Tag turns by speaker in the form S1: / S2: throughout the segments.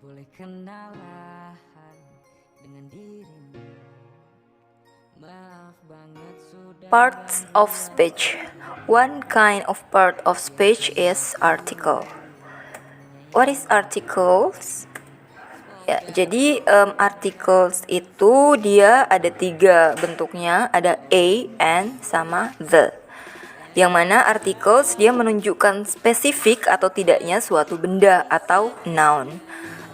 S1: boleh kenalan dengan dirimu. Maaf banget sudah.
S2: Parts of speech. One kind of part of speech is article. What is articles? Ya, jadi articles itu dia ada 3 bentuknya, ada a, and, sama the. Yang mana articles dia menunjukkan spesifik atau tidaknya suatu benda atau noun.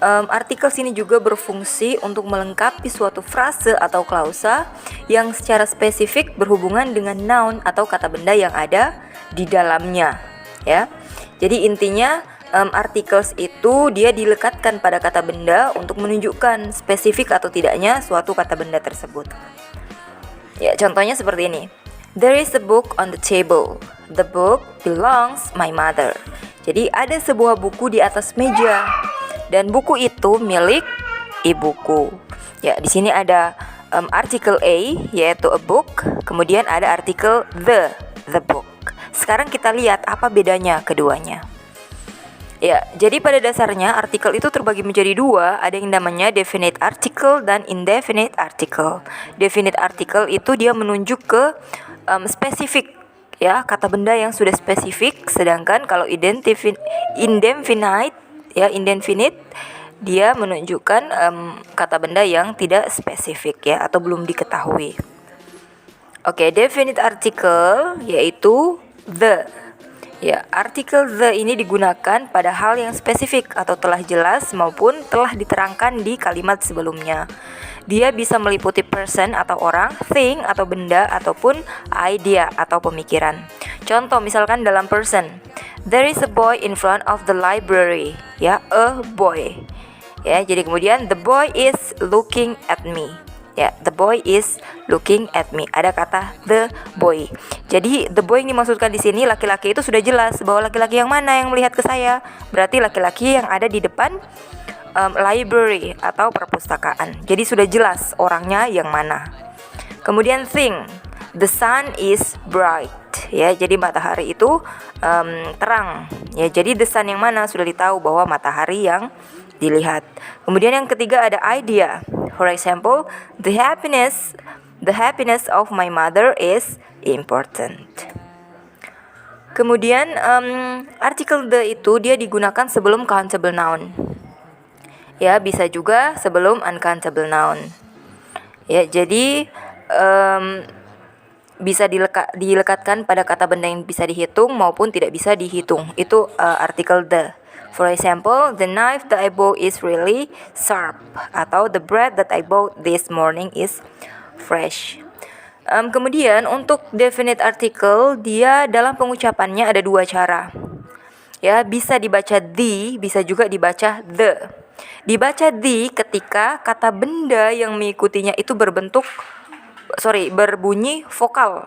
S2: Articles ini juga berfungsi untuk melengkapi suatu frase atau klausa yang secara spesifik berhubungan dengan noun atau kata benda yang ada di dalamnya, ya. Jadi intinya articles itu dia dilekatkan pada kata benda untuk menunjukkan spesifik atau tidaknya suatu kata benda tersebut. Ya, contohnya seperti ini. There is a book on the table. The book belongs my mother. Jadi ada sebuah buku di atas meja dan buku itu milik ibuku. Ya, di sini ada artikel a yaitu a book, kemudian ada artikel the book. Sekarang kita lihat apa bedanya keduanya. Ya, jadi pada dasarnya artikel itu terbagi menjadi 2, ada yang namanya definite article dan indefinite article. Definite article itu dia menunjuk ke spesifik, ya, kata benda yang sudah spesifik, sedangkan kalau indefinite dia menunjukkan kata benda yang tidak spesifik, ya, atau belum diketahui. Oke, definite article yaitu the. Ya, artikel the ini digunakan pada hal yang spesifik atau telah jelas maupun telah diterangkan di kalimat sebelumnya. Dia bisa meliputi person atau orang, thing atau benda, ataupun idea atau pemikiran. Contoh misalkan dalam person, there is a boy in front of the library. Ya, a boy. Ya, jadi kemudian the boy is looking at me. Ya, the boy is looking at me. Ada kata the boy. Jadi the boy yang dimaksudkan di sini laki-laki itu sudah jelas bahwa laki-laki yang mana yang melihat ke saya. Berarti laki-laki yang ada di depan library atau perpustakaan. Jadi sudah jelas orangnya yang mana. Kemudian thing, the sun is bright. Ya, jadi matahari itu terang. Ya, jadi the sun yang mana sudah ditahu bahwa matahari yang dilihat. Kemudian yang ketiga ada idea. For example, the happiness of my mother is important. Kemudian artikel the itu dia digunakan sebelum countable noun. Ya, bisa juga sebelum uncountable noun. Ya, jadi bisa dilekatkan pada kata benda yang bisa dihitung maupun tidak bisa dihitung. Itu artikel the. For example, the knife that I bought is really sharp, atau the bread that I bought this morning is fresh. Kemudian untuk definite article dia dalam pengucapannya ada 2 cara. Ya, bisa dibaca the, bisa juga dibaca the. Dibaca the ketika kata benda yang mengikutinya itu berbunyi vokal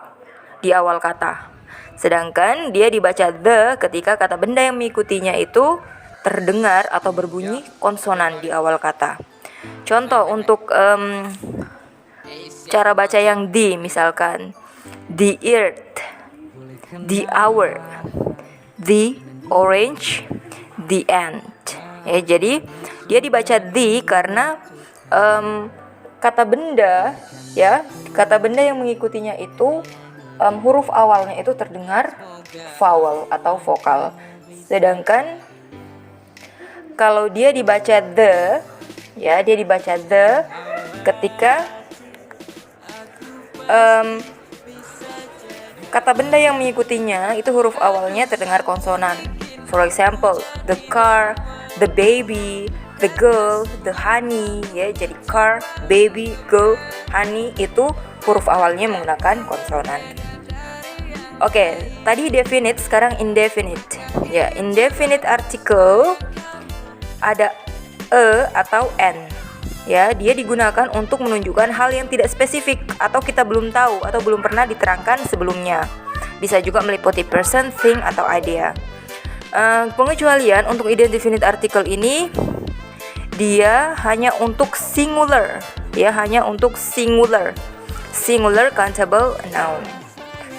S2: di awal kata. Sedangkan dia dibaca the ketika kata benda yang mengikutinya itu terdengar atau berbunyi konsonan di awal kata. Contoh untuk cara baca yang the, misalkan the earth, the hour, the orange, the ant. Ya, jadi dia dibaca the karena kata benda yang mengikutinya itu huruf awalnya itu terdengar vowel atau vokal. Sedangkan kalau dia dibaca the, ya, dia dibaca the ketika kata benda yang mengikutinya itu huruf awalnya terdengar konsonan. For example, the car, the baby, the girl, the honey. Ya, jadi car, baby, girl, honey itu huruf awalnya menggunakan konsonan. Oke, tadi definite, sekarang indefinite. Ya, indefinite article ada a atau n. Ya, dia digunakan untuk menunjukkan hal yang tidak spesifik atau kita belum tahu atau belum pernah diterangkan sebelumnya. Bisa juga meliputi person, thing atau idea. Pengecualian untuk indefinite article ini dia hanya untuk singular, ya, hanya untuk singular countable noun.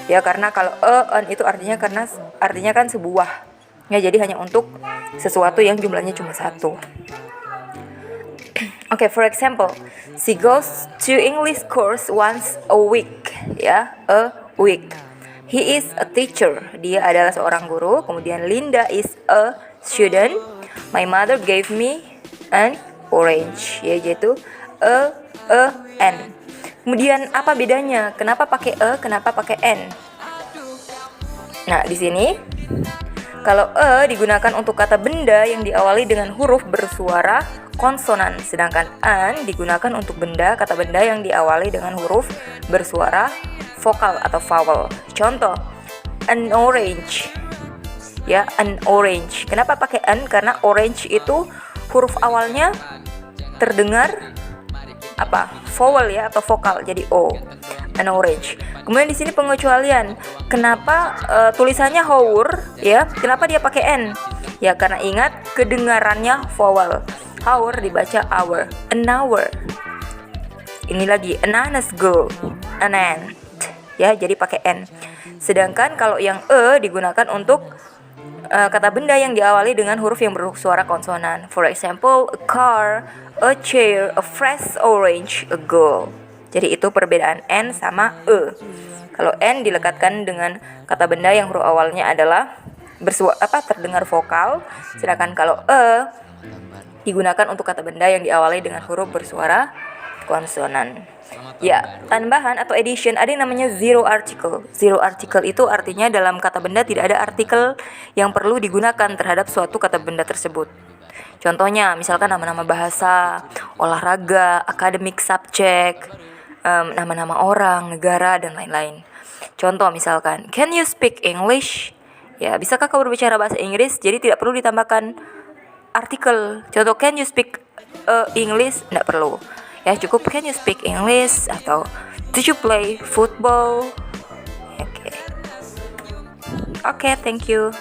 S2: Ya, karena kalau an itu artinya kan sebuah. Ya, jadi hanya untuk sesuatu yang jumlahnya cuma 1. Okay, for example, she goes to English course once a week, ya, a week. He is a teacher, dia adalah seorang guru. Kemudian Linda is a student. My mother gave me an orange, yaitu a, n. Kemudian apa bedanya? Kenapa pakai kenapa pakai n? Nah, di sini kalau digunakan untuk kata benda yang diawali dengan huruf bersuara konsonan, sedangkan an digunakan untuk kata benda yang diawali dengan huruf bersuara vokal atau vowel. Contoh, an orange. Ya, an orange. Kenapa pakai an? Karena orange itu huruf awalnya terdengar vowel ya atau vokal, jadi o. An orange. Kemudian di sini pengecualian. Kenapa tulisannya hour ya? Kenapa dia pakai n? Ya karena ingat kedengarannya vowel. Hour dibaca hour. An hour. Ini lagi an honest girl. An ant. Ya, jadi pakai n. Sedangkan kalau yang digunakan untuk kata benda yang diawali dengan huruf yang bersuara konsonan. For example, a car, a chair, a fresh orange, a girl. Jadi itu perbedaan n sama e. Kalau n dilekatkan dengan kata benda yang huruf awalnya adalah terdengar vokal, sedangkan kalau digunakan untuk kata benda yang diawali dengan huruf bersuara konsonan. Ya, tambahan atau addition ada yang namanya zero article. Zero article itu artinya dalam kata benda tidak ada artikel yang perlu digunakan terhadap suatu kata benda tersebut. Contohnya, misalkan nama-nama bahasa, olahraga, academic subject, nama-nama orang, negara, dan lain-lain. Contoh misalkan, can you speak English? Ya, bisakah kau berbicara bahasa Inggris? Jadi tidak perlu ditambahkan artikel. Contoh, can you speak English? Tidak perlu. Ya, cukup can you speak English atau do you play football? Oke, thank you.